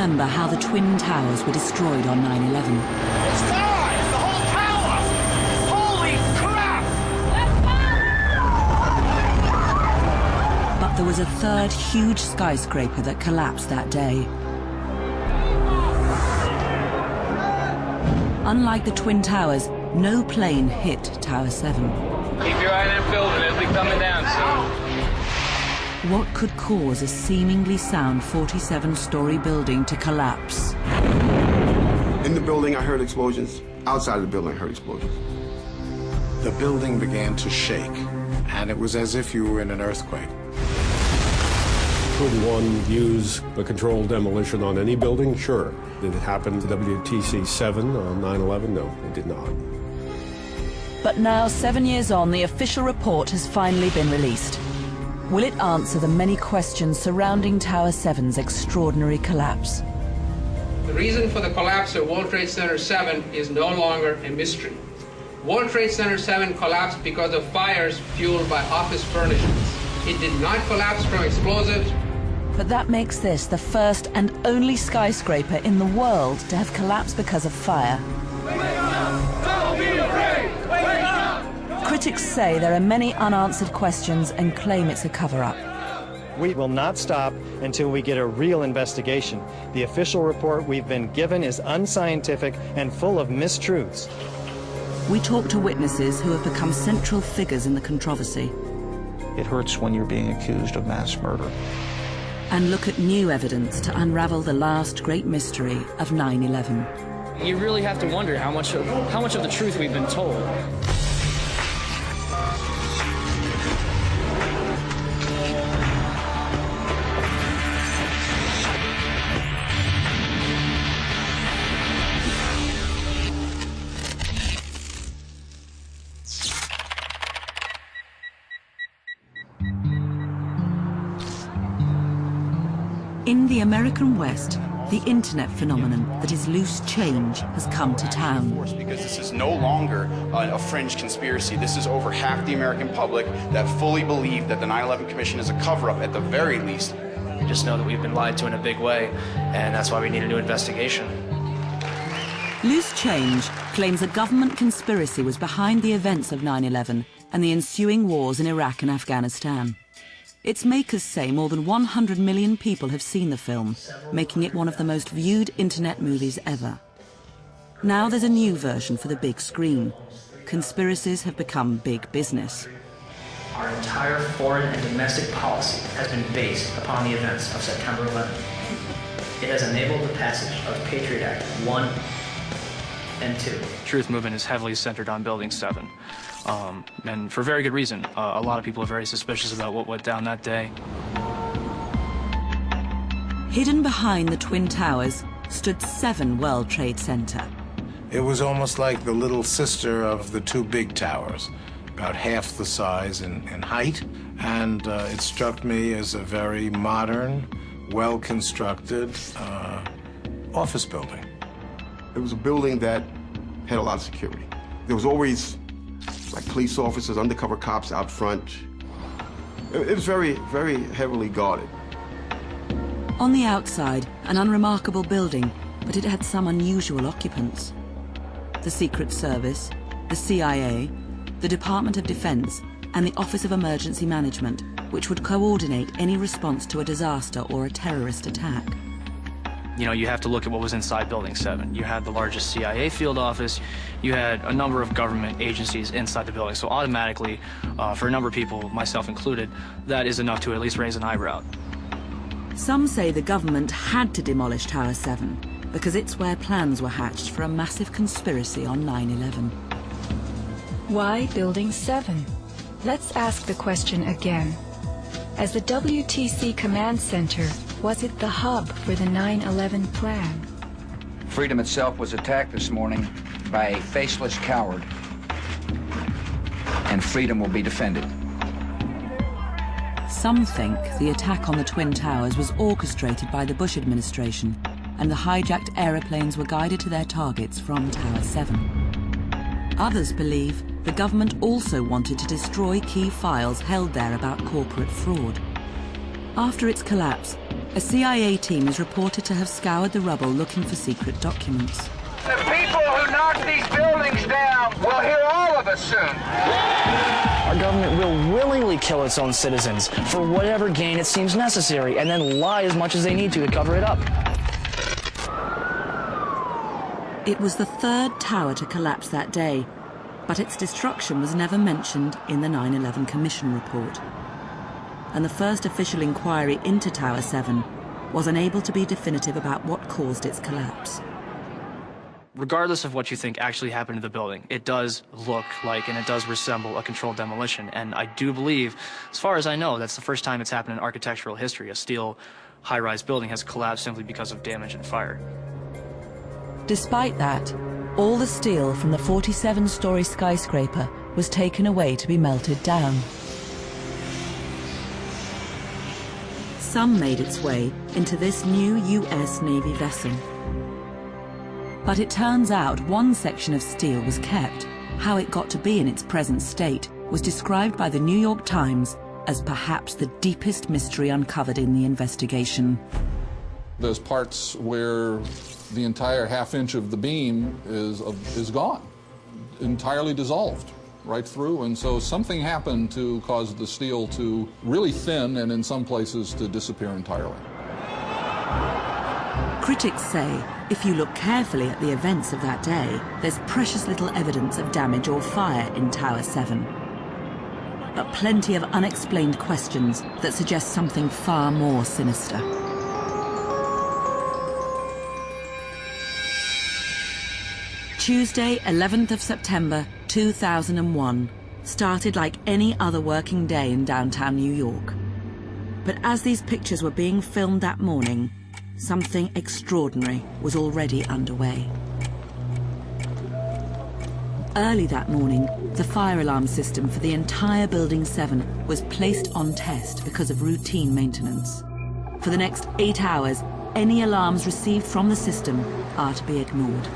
remember how the Twin Towers were destroyed on 9/11. It's died! The whole tower! Holy crap! But there was a third huge skyscraper that collapsed that day. Unlike the Twin Towers, no plane hit Tower 7. Keep your eye on that building, it'll be coming down soon. What could cause a seemingly sound 47-story building to collapse? In the building, I heard explosions. Outside of the building, I heard explosions. The building began to shake, and it was as if you were in an earthquake. Could one use a controlled demolition on any building? Sure. Did it happen to WTC-7 on 9/11? No, it did not. But now, 7 years on, the official report has finally been released. Will it answer the many questions surrounding Tower 7's extraordinary collapse? The reason for the collapse of World Trade Center 7 is no longer a mystery. World Trade Center 7 collapsed because of fires fueled by office furnishings. It did not collapse from explosives. But that makes this the first and only skyscraper in the world to have collapsed because of fire. Don't be afraid! Wake up! Critics say there are many unanswered questions and claim it's a cover-up. We will not stop until we get a real investigation. The official report we've been given is unscientific and full of mistruths. We talk to witnesses who have become central figures in the controversy. It hurts when you're being accused of mass murder. And look at new evidence to unravel the last great mystery of 9/11. You really have to wonder how much of the truth we've been told. In the American West, the internet phenomenon that is loose change has come to town. Because this is no longer a fringe conspiracy. This is over half the American public that fully believe that the 9/11 Commission is a cover-up at the very least. We just know that we've been lied to in a big way, and that's why we need a new investigation. Loose change claims a government conspiracy was behind the events of 9/11 and the ensuing wars in Iraq and Afghanistan. Its makers say more than 100 million people have seen the film, making it one of the most viewed internet movies ever. Now there's a new version for the big screen. Conspiracies have become big business. Our entire foreign and domestic policy has been based upon the events of September 11th. It has enabled the passage of Patriot Act 1 and 2. Truth movement is heavily centered on Building 7. And for very good reason. A lot of people are very suspicious about what went down that day. Hidden behind the Twin Towers stood 7 World Trade Center. It was almost like the little sister of the two big towers, about half the size in height, and it struck me as a very modern, well-constructed office building. It was a building that had a lot of security. There was always like police officers, undercover cops out front. It was very, very heavily guarded. On the outside, an unremarkable building, but it had some unusual occupants. The Secret Service, the CIA, the Department of Defense, and the Office of Emergency Management, which would coordinate any response to a disaster or a terrorist attack. You know, you have to look at what was inside Building 7. You had the largest CIA field office. You had a number of government agencies inside the building. So automatically, for a number of people, myself included, that is enough to at least raise an eyebrow. Some say the government had to demolish Tower 7 because it's where plans were hatched for a massive conspiracy on 9/11. Why Building 7? Let's ask the question again. As the WTC Command Center, was it the hub for the 9/11 plan? Freedom itself was attacked this morning by a faceless coward, and freedom will be defended. Some think the attack on the Twin Towers was orchestrated by the Bush administration, and the hijacked aeroplanes were guided to their targets from Tower 7. Others believe the government also wanted to destroy key files held there about corporate fraud. After its collapse, a CIA team is reported to have scoured the rubble looking for secret documents. The people who knock these buildings down will hear all of us soon. Our government will willingly kill its own citizens for whatever gain it seems necessary, and then lie as much as they need to cover it up. It was the third tower to collapse that day, but its destruction was never mentioned in the 9/11 Commission report. And the first official inquiry into Tower 7 was unable to be definitive about what caused its collapse. Regardless of what you think actually happened to the building, it does look like and it does resemble a controlled demolition. And I do believe, as far as I know, that's the first time it's happened in architectural history. A steel high-rise building has collapsed simply because of damage and fire. Despite that, all the steel from the 47-story skyscraper was taken away to be melted down. Some made its way into this new US Navy vessel. But it turns out one section of steel was kept. How it got to be in its present state was described by the New York Times as perhaps the deepest mystery uncovered in the investigation. There's parts where the entire half-inch of the beam is gone, entirely dissolved right through, and so something happened to cause the steel to really thin and in some places to disappear entirely. Critics say if you look carefully at the events of that day, there's precious little evidence of damage or fire in Tower 7. But plenty of unexplained questions that suggest something far more sinister. Tuesday, 11th of September, 2001, started like any other working day in downtown New York. But as these pictures were being filmed that morning, something extraordinary was already underway. Early that morning, the fire alarm system for the entire Building 7 was placed on test because of routine maintenance. For the next 8 hours, any alarms received from the system are to be ignored.